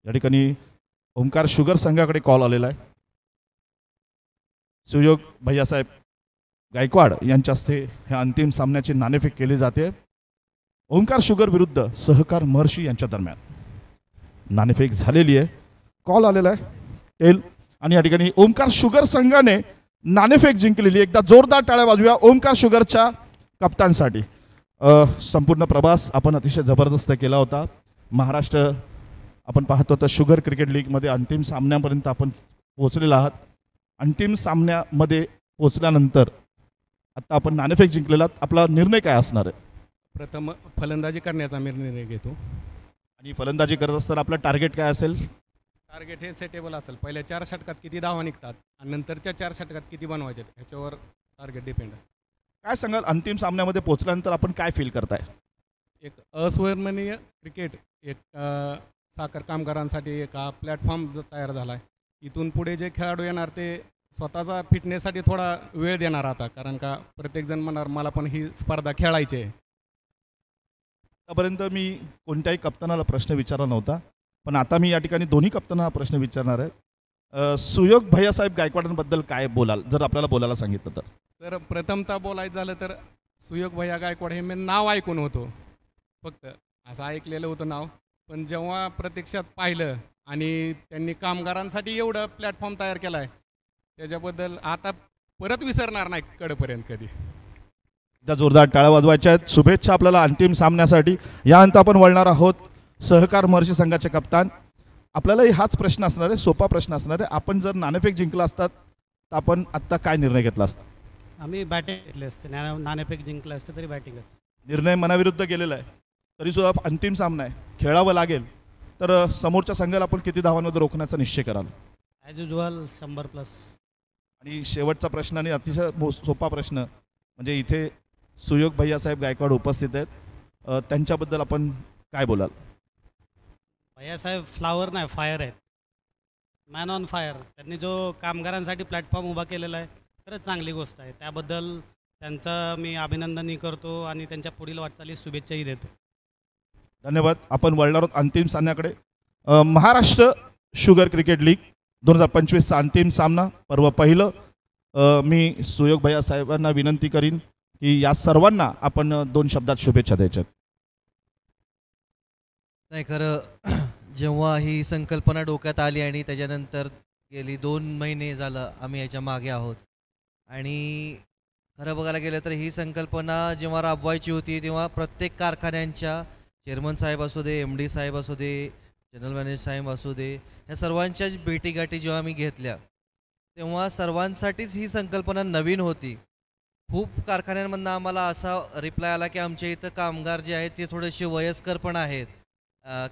या ठिकाणी ओमकार शुगर संघाकडे कॉल आलेला आहे. सुयोग भैयासाहेब गायकवाड यांच्या हस्ते ह्या अंतिम सामन्याची नाणेफेक केली जाते. ओमकार शुगर विरुद्ध सहकार महर्षी यांच्या दरम्यान नाणेफेक झालेली आहे. कॉल आलेला आहे टेल आणि या ठिकाणी ओमकार शुगर संघाने नाणेफेक जिंकलेली. एकदा जोरदार टाळ्या वाजवूया ओमकार शुगरच्या कप्तानसाठी. संपूर्ण प्रवास आपण अतिशय जबरदस्त केला होता. महाराष्ट्र आपण पाहतो तर शुगर क्रिकेट लीगमध्ये अंतिम सामन्यापर्यंत आपण पोहोचलेला आहात. अंतिम सामन्यामध्ये पोहोचल्यानंतर आता आपण नाणेफेक जिंकलेला. आपला निर्णय काय असणार आहे? प्रथम फलंदाजी करण्याचा मी निर्णय घेतो. आणि फलंदाजी करत असताना आपलं टार्गेट काय असेल? टार्गेट हे सेटेबल असेल. पहिल्या 4 षटकात किती धावा निघतात आणि नंतरच्या 4 षटकात किती बनवायचे ह्याच्यावर टार्गेट डिपेंड आहे. काय सांगाल अंतिम सामन्यामध्ये पोहोचल्यानंतर आपण काय फील करताय? एक अस्वर्णनीय क्रिकेट एक साखर कामगारांसाठी एक प्लॅटफॉर्म तयार झाला आहे. इथून पुढे जे खेळाडू येणार ते स्वतःचा फिटनेससाठी थोडा वेळ देणार आता, कारण का प्रत्येकजण म्हणणार मला पण ही स्पर्धा खेळायची आहे. आतापर्यंत मी कोणत्याही कप्तानाला प्रश्न विचारला नव्हता, पण आता मी या ठिकाणी दोन्ही कप्तानांना प्रश्न विचारणार आहे. सुयोग भैयासाहेब गायकवाडांबद्दल काय बोलाल जर आपल्याला बोलायला सांगितलं तर? तर प्रथमतः बोलायचं झालं तर सुयोग भैया गायकवाड हे मी नाव ऐकून होतो, फक्त असं ऐकलेलं होतं नाव. पण जेव्हा प्रत्यक्षात पाहिलं आणि त्यांनी कामगारांसाठी एवढं प्लॅटफॉर्म तयार केला आहे त्याच्याबद्दल आता परत विसरणार नाही कडेपर्यंत कधी. त्या जोरदार टाळ्या वाजवायच्या आहेत. शुभेच्छा आपल्याला अंतिम सामन्यासाठी. यानंतर आपण वळणार आहोत सहकार महर्षी संघाचे कप्तान. आपल्यालाही हाच प्रश्न असणार आहे, सोपा प्रश्न असणार आहे. आपण जर नाणेफेक जिंकला असतात तर आपण आत्ता काय निर्णय घेतला असता? आम्ही बॅटिंग घेतली असते. नाणेफेक जिंकलं असतं तरी बॅटिंगच. निर्णय मनाविरुद्ध गेलेला आहे तरीसुद्धा अंतिम सामना आहे, खेळावं लागेल. तर समोरच्या संघाला आपण किती धावांमध्ये रोखण्याचा निश्चय कराल? As usual 100+. आणि शेवटचा प्रश्न आणि अतिशय सोपा प्रश्न म्हणजे इथे सुयोग भैयासाहेब गायकवाड उपस्थित आहेत, त्यांच्याबद्दल आपण काय बोलाल? भैयासाहेब फ्लावर नाही फायर आहेत. Man on fire. त्यांनी जो कामगारांसाठी प्लॅटफॉर्म उभा केलेला आहे खरंच चांगली गोष्ट आहे. त्याबद्दल त्यांचं मी अभिनंदनही करतो आणि त्यांच्या पुढील वाटचालीस शुभेच्छाही देतो. धन्यवाद. आपण वळणार आहोत अंतिम सामन्याकडे. महाराष्ट्र शुगर क्रिकेट लीग 2025चा अंतिम सामना पर्व पहिलं. मी सुयोग भैया साहेबांना विनंती करीन की या सर्वांना आपण 2 शब्दात शुभेच्छा द्यायच्यात. नाही, खरं जेव्हा ही संकल्पना डोक्यात आली आणि त्याच्यानंतर गेली 2 महिने झालं आम्ही याच्या मागे आहोत. आणि खरं बघायला गेलं तर ही संकल्पना जेव्हा राबवायची होती तेव्हा प्रत्येक कारखान्यांच्या चेअरमन साहेब असू दे, MD साहेब असू दे, जनरल मॅनेजर साहेब असू दे, ह्या सर्वांच्याच भेटीगाठी जेव्हा आम्ही घेतल्या तेव्हा सर्वांसाठीच ही संकल्पना नवीन होती. खूप कारखान्यांमधनं आम्हाला असा रिप्लाय आला की आमच्या इथं कामगार जे आहेत ते थोडेसे वयस्कर पण आहेत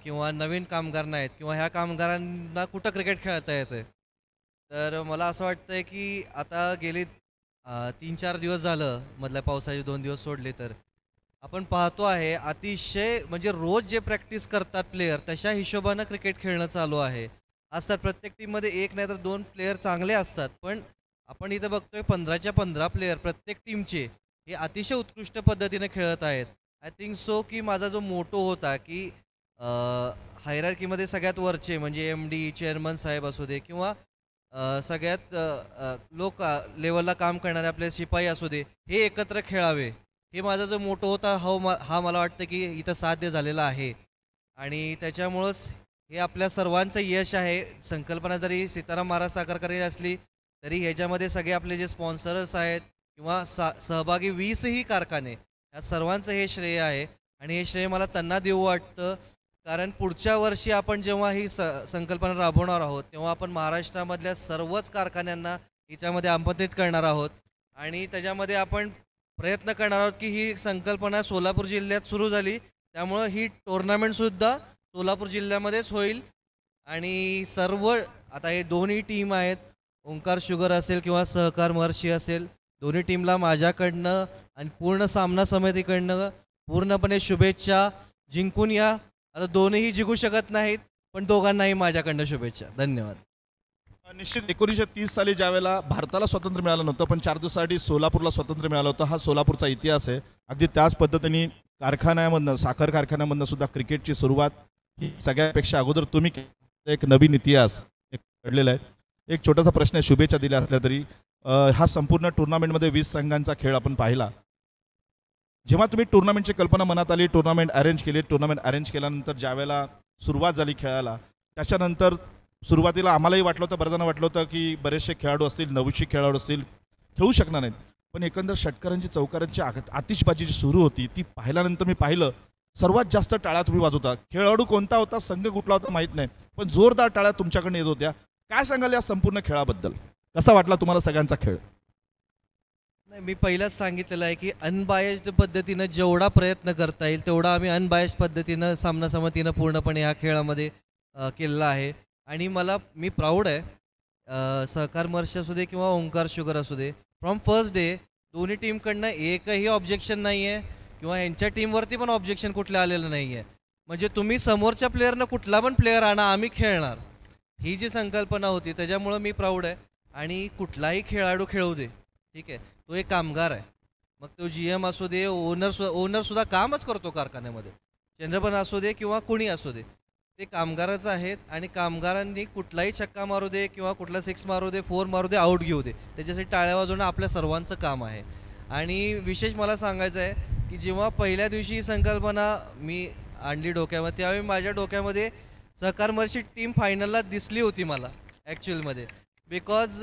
किंवा नवीन कामगार नाहीत किंवा ह्या कामगारांना कुठं क्रिकेट खेळता येतं. तर मला असं वाटतं आहे की आता गेली 3-4 दिवस झालं, मधल्या पावसाचे 2 दिवस सोडले तर आपण पाहतो आहे अतिशय म्हणजे रोज जे प्रॅक्टिस करतात प्लेयर तशा हिशोबानं क्रिकेट खेळणं चालू आहे. आज तर प्रत्येक टीममध्ये 1 नाही तर 2 प्लेयर चांगले असतात, पण आपण इथं बघतोय 15च्या 15 प्लेयर प्रत्येक टीमचे हे अतिशय उत्कृष्ट पद्धतीने खेळत आहेत. आय थिंक सो की माझा जो मोटो होता की हायरार्कीमध्ये सगळ्यात वरचे म्हणजे MD चेअरमन साहेब असू दे किंवा सगळ्यात लोक लेवलला काम करणारे आपले शिपाई असू दे, हे एकत्र खेळावे, हे माझा जो मोटो होता हा मला वाटतं की इथं साध्य झालेला आहे. आणि त्याच्यामुळंच हे आपल्या सर्वांचं यश आहे. संकल्पना जरी सीताराम महाराज साखरकरी असली तरी ह्याच्यामध्ये सगळे आपले जे स्पॉन्सर्स आहेत किंवा सहभागी 20ही कारखाने, या सर्वांचं हे श्रेय आहे. आणि हे श्रेय मला त्यांना देऊ वाटतं, कारण पुढच्या वर्षी आपण जेव्हा ही संकल्पना राबवणार आहोत तेव्हा आपण महाराष्ट्रामधल्या सर्वच कारखान्यांना याच्यामध्ये आमंत्रित करणार आहोत. आणि त्याच्यामध्ये आपण प्रयत्न करणार आहोत की ही संकल्पना सोलापूर जिल्ह्यात सुरू झाली त्यामुळं ही टुर्नामेंटसुद्धा सोलापूर जिल्ह्यामध्येच होईल. आणि सर्व आता हे दोन्ही टीम आहेत, ओंकार शुगर असेल किंवा सहकार महर्षी असेल, दोन्ही टीमला माझ्याकडनं आणि पूर्ण सामना समितीकडनं पूर्णपणे शुभेच्छा. जिंकून या. आता दोन्हीही जिंकू शकत नाहीत पण दोघांनाही माझ्याकडनं शुभेच्छा. धन्यवाद. निश्चित 1930 साली ज्यावेळेला भारताला स्वातंत्र्य मिळालं नव्हतं पण 4 दिवसासाठी सोलापूरला स्वातंत्र्य मिळालं होतं, हा सोलापूरचा इतिहास आहे. अगदी त्याच पद्धतीने कारखान्यामधनं साखर कारखान्यामधनं सुद्धा क्रिकेटची सुरुवात ही सगळ्यापेक्षा अगोदर तुम्ही एक नवीन इतिहास एक घडलेला आहे. एक छोटासा प्रश्न आहे, शुभेच्छा दिल्या असल्या तरी हा संपूर्ण टुर्नामेंटमध्ये 20 संघांचा खेळ आपण पाहिला. जेव्हा तुम्ही टुर्नामेंटची कल्पना मनात आली, टुर्नामेंट अरेंज केल्यानंतर ज्यावेळेला सुरुवात झाली खेळायला, त्याच्यानंतर सुरुवातीला आम्हालाही वाटलं होतं, बऱ्याच जणांना वाटलं होतं की बरेचसे खेळाडू असतील, 900 खेळाडू असतील, खेळू शकणार नाहीत. पण एकंदर षटकारांची चौकारांची आतिषबाजी जी सुरू होती ती पाहिल्यानंतर मी पाहिलं, सर्वात जास्त टाळ्या तुम्ही वाजवता. खेळाडू कोणता होता, संघ कुठला होता माहीत नाही, पण जोरदार टाळ्या तुमच्याकडे येत होत्या. काय सांगाल या संपूर्ण खेळाबद्दल? कसा वाटला तुम्हाला सगळ्यांचा खेळ? नाही, मी पहिलाच सांगितलेलं आहे की अनबायस्ड पद्धतीनं जेवढा प्रयत्न करता येईल तेवढा आम्ही अनबायस्ड पद्धतीनं सामनासमतीनं पूर्णपणे ह्या खेळामध्ये केलेला आहे. आणि मी प्राऊड आहे, सहकार मर्ष असू दे किंवा ओंकार शुगर असू दे, फ्रॉम फर्स्ट डे दोन्ही टीमकडनं एकही ऑब्जेक्शन नाही आहे किंवा यांच्या टीमवरती पण ऑब्जेक्शन कुठलं आलेलं नाही आहे. म्हणजे तुम्ही समोरच्या प्लेअरनं कुठला पण प्लेअर आणा, आम्ही खेळणार, ही जी संकल्पना होती त्याच्यामुळं मी प्राऊड आहे. आणि कुठलाही खेळाडू खेळू दे, ठीक आहे, तो एक कामगार आहे. मग तो GM असू दे, ओनरसुद्धा कामच करतो कारखान्यामध्ये, चंद्रपण असू दे किंवा कुणी असू दे, ते कामगाराचं आहेत. आणि कामगारांनी कुठलाही छक्का मारू दे किंवा कुठला 6 मारू दे, 4 मारू दे, आऊट घेऊ दे, त्याच्यासाठी टाळ्या वाजवणं आपल्या सर्वांचं काम आहे. आणि विशेष मला सांगायचं आहे की जेव्हा पहिल्या दिवशी ही संकल्पना मी आणली डोक्यामध्ये, त्यावेळी माझ्या डोक्यामध्ये सहकार मर्शी टीम फायनलला दिसली होती मला ॲक्च्युअलमध्ये. बिकॉज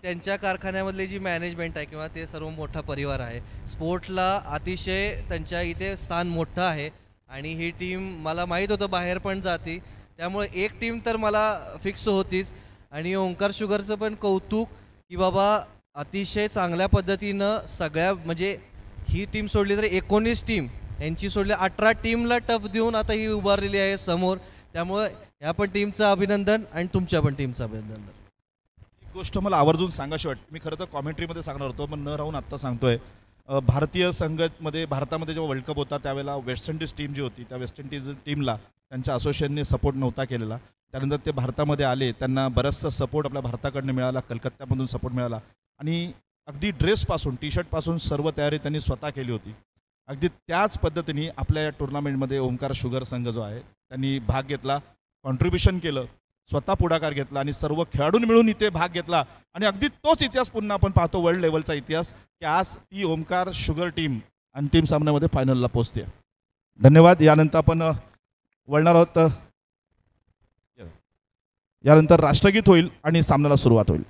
त्यांच्या कारखान्यामधली जी मॅनेजमेंट आहे किंवा ते सर्व मोठा परिवार आहे, स्पोर्टला अतिशय त्यांच्या इथे स्थान मोठं आहे. आणि ही टीम मला माहीत होतं बाहेर पण जाती, त्यामुळे एक टीम तर मला फिक्स होतीच. आणि ओंकार शुगरचं पण कौतुक की बाबा अतिशय चांगल्या पद्धतीनं सगळ्या, म्हणजे ही टीम सोडली तर 19 टीम, यांची सोडली 18 टीमला टफ देऊन आता ही उभारलेली आहे समोर. त्यामुळे ह्या पण टीमचं अभिनंदन आणि तुमच्या पण टीमचं अभिनंदन. एक गोष्ट मला आवर्जून सांगाशी वाटते, मी खरं तर कॉमेंट्रीमध्ये सांगणार होतो पण न राहून आत्ता सांगतोय. भारतीय संघामध्ये भारतामध्ये जेव्हा वर्ल्ड कप होता त्यावेळेला वेस्ट इंडिज टीम जी होती, त्या वेस्ट इंडिज टीमला त्यांच्या असोसिएशनने सपोर्ट नव्हता केलेला. त्यानंतर ते भारतामध्ये आले, त्यांना बराचसा सपोर्ट आपल्या भारताकडनं मिळाला, कलकत्त्यामधून सपोर्ट मिळाला. आणि अगदी ड्रेसपासून टी शर्टपासून सर्व तयारी त्यांनी स्वतः केली होती. अगदी त्याच पद्धतीने आपल्या या टुर्नामेंटमध्ये ओंकार शुगर संघ जो आहे त्यांनी भाग घेतला, कॉन्ट्रीब्युशन केलं, स्वतः पुढाकार घेतला आणि सर्व खेळाडूंनी मिळून इथे भाग घेतला. आणि अगदी तोच इतिहास पुन्हा आपण पाहतो, वर्ल्ड लेवलचा इतिहास, की आज ती ओंकार शुगर टीम अंतिम सामन्यामध्ये फायनलला पोहोचते. धन्यवाद. यानंतर आपण वळणार आहोत, यानंतर राष्ट्रगीत होईल आणि सामन्याला सुरुवात होईल.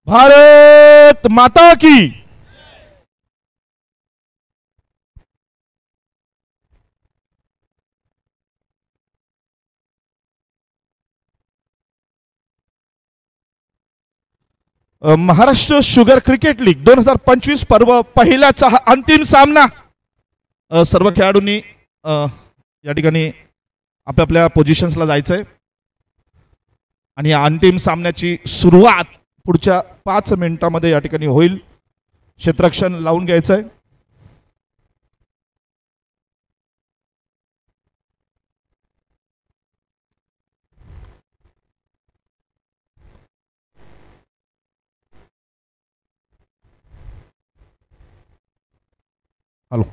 भारत माता की. महाराष्ट्र शुगर क्रिकेट लीग 2025 पर्व पहिल्याचा हा अंतिम सामना. सर्व खेळाडूंनी या ठिकाणी आपल्या आपल्या पोझिशन्सला जायचंय आणि या अंतिम सामन्याची सुरुवात पुढच्या 5 मिनिटांमध्ये या ठिकाणी होईल. क्षेत्ररक्षण लावून घ्यायचंय. हॅलो.